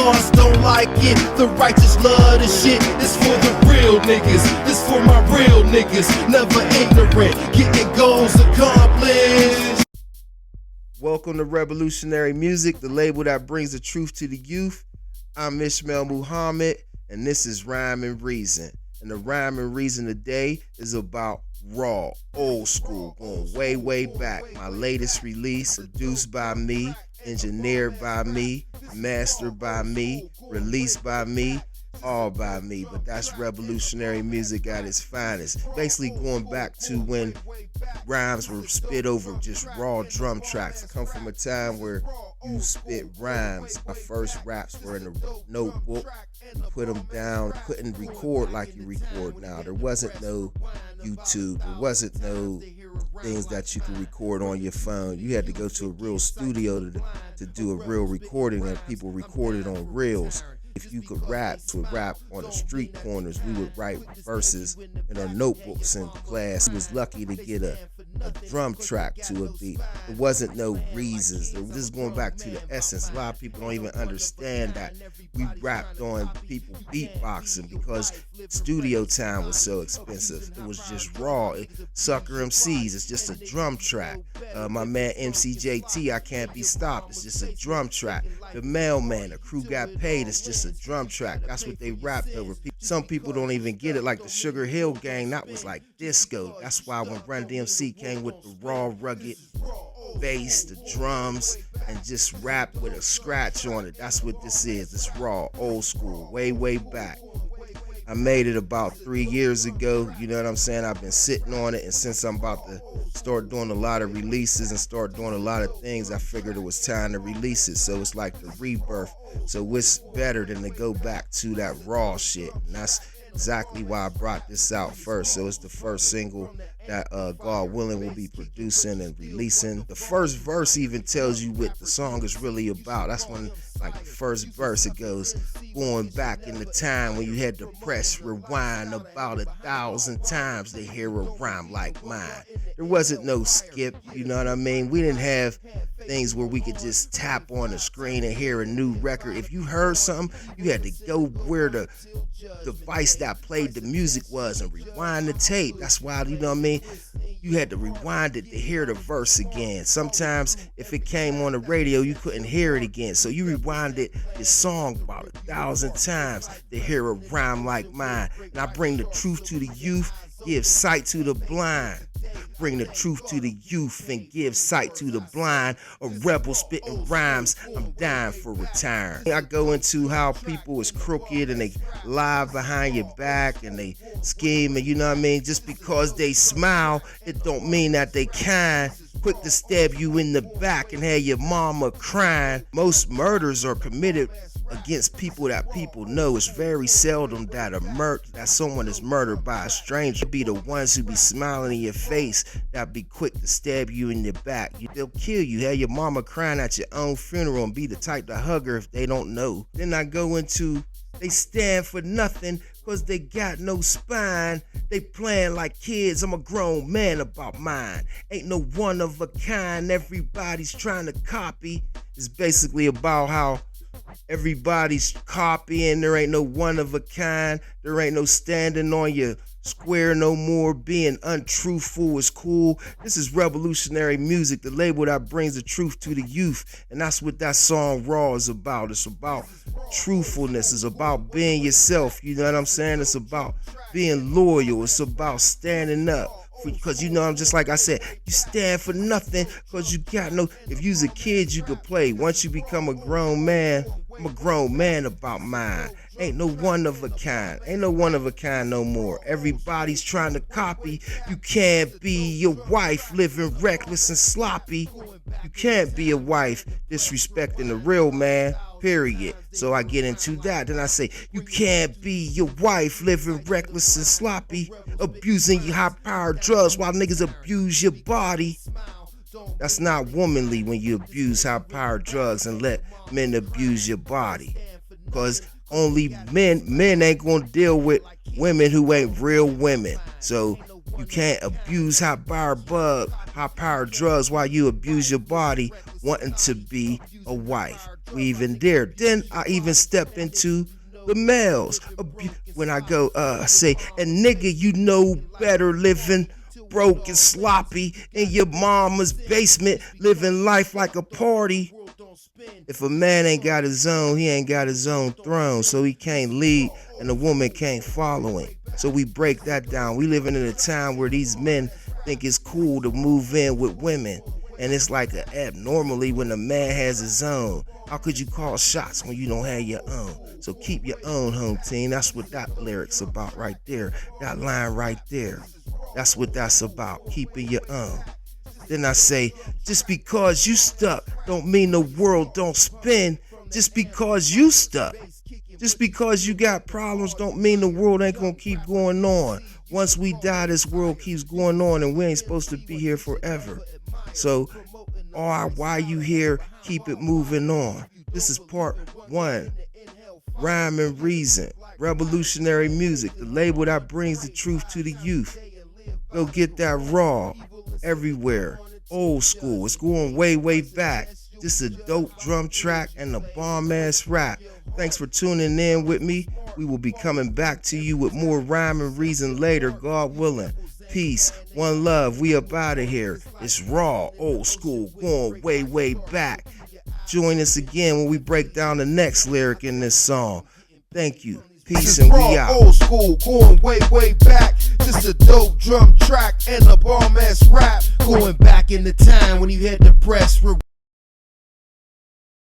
frauds don't like it, the righteous love this shit. This for the real niggas, this for my real niggas. Never ignorant, getting goals accomplished. Welcome to Revolutionary Music, the label that brings the truth to the youth. I'm Ishmael Muhammad, and this is Rhyme and Reason. And the Rhyme and Reason today is about raw, old school, going way, way back. My latest release, produced by me, engineered by me, mastered by me, released by me, all by me. But that's revolutionary music at its finest. Basically going back to when rhymes were spit over just raw drum tracks. I come from a time where you spit rhymes. My first raps were in a notebook. You put them down, couldn't record like you record now. There wasn't no YouTube. There wasn't no things that you could record on your phone. You had to go to a real studio to do a real recording, and people recorded on reels. If you could rap on the street corners, we would write verses in our notebooks in class. We was lucky to get a drum track to a beat. There wasn't no reasons. This is going back to the essence. A lot of people don't even understand that we rapped on people beatboxing because studio time was so expensive. It was just raw. Sucker MCs, it's just a drum track. My man MCJT, I Can't Be Stopped, it's just a drum track. The Mailman, The Crew Got Paid, it's just a drum track. That's what they rapped over. Some people don't even get it, like the Sugar Hill Gang, that was like disco. That's why when Run DMC came with the raw, rugged bass, the drums, and just rap with a scratch on it, that's what this is. It's raw, old school, way, way back. I made it about 3 years ago, you know what I'm saying? I've been sitting on it, and since I'm about to start doing a lot of releases and start doing a lot of things, I figured it was time to release it. So it's like the rebirth. So what's better than to go back to that raw shit? And that's exactly why I brought this out first. So it's the first single that God willing will be producing and releasing. The first verse even tells you what the song is really about. That's when, like, the first verse, it goes, going back in the time when you had to press rewind about 1,000 times to hear a rhyme like mine. There wasn't no skip, you know what I mean? We didn't have things where we could just tap on the screen and hear a new record. If you heard something, you had to go where the device that played the music was and rewind the tape. That's why, you know what I mean? You had to rewind it to hear the verse again. Sometimes if it came on the radio, you couldn't hear it again. So you rewinded this song about 1,000 times to hear a rhyme like mine. And I bring the truth to the youth, give sight to the blind. Bring the truth to the youth and give sight to the blind. A rebel spitting rhymes, I'm dying for retiring. I go into how people is crooked and they lie behind your back and they scheme, and you know what I mean? Just because they smile, it don't mean that they kind. Quick to stab you in the back and have your mama crying. Most murders are committed against people that people know. It's very seldom that someone is murdered by a stranger. It'll be the ones who be smiling in your face that be quick to stab you in the back. They'll kill you. Have your mama crying at your own funeral and be the type to hug her if they don't know. Then I go into they stand for nothing cause they got no spine. They playing like kids, I'm a grown man about mine. Ain't no one of a kind, everybody's trying to copy. It's basically about how everybody's copying. There ain't no one of a kind. There ain't no standing on your square no more. Being untruthful is cool. This is revolutionary music, the label that brings the truth to the youth. And that's what that song Raw is about. It's about truthfulness. It's about being yourself. You know what I'm saying? It's about being loyal. It's about standing up. Because you know, I'm just like I said, you stand for nothing because you got no. If you's a kid, you could play. Once you become a grown man, I'm a grown man about mine. Ain't no one of a kind. Ain't no one of a kind no more. Everybody's trying to copy. You can't be your wife living reckless and sloppy. You can't be a wife disrespecting the real man, period. So I get into that. Then I say, you can't be your wife living reckless and sloppy, abusing your high-powered drugs while niggas abuse your body. That's not womanly when you abuse high-powered drugs and let men abuse your body. Because only men ain't gonna deal with women who ain't real women. So You can't abuse high-powered drugs while you abuse your body wanting to be a wife. We even dare. Then I even step into the males. When I go say, and nigga, you know better living broke and sloppy in your mama's basement, living life like a party. If a man ain't got his own, he ain't got his own throne, so he can't lead and the woman can't follow him. So we break that down. We living in a time where these men think it's cool to move in with women, and it's like an abnormally when a man has his own. How could you call shots when you don't have your own? So keep your own, home team. That's what that lyric's about right there. That line right there. That's what that's about, keeping your own. Then I say, just because you stuck don't mean the world don't spin. Just because you stuck. Just because you got problems don't mean the world ain't gonna keep going on. Once we die, this world keeps going on and we ain't supposed to be here forever. So, why you here, keep it moving on. This is part 1. Rhyme and Reason. Revolutionary music, the label that brings the truth to the youth. Go get that raw. Everywhere. Old school. It's going way, way back. Just a dope drum track and a bomb-ass rap. Thanks for tuning in with me. We will be coming back to you with more Rhyme and Reason later, God willing. Peace, one love, we up out of here. It's raw, old school, going way, way back. Join us again when we break down the next lyric in this song. Thank you. Peace and we out. Old school, going way, way back. Just a dope drum track and a bomb ass rap. Going back in the time when you had to press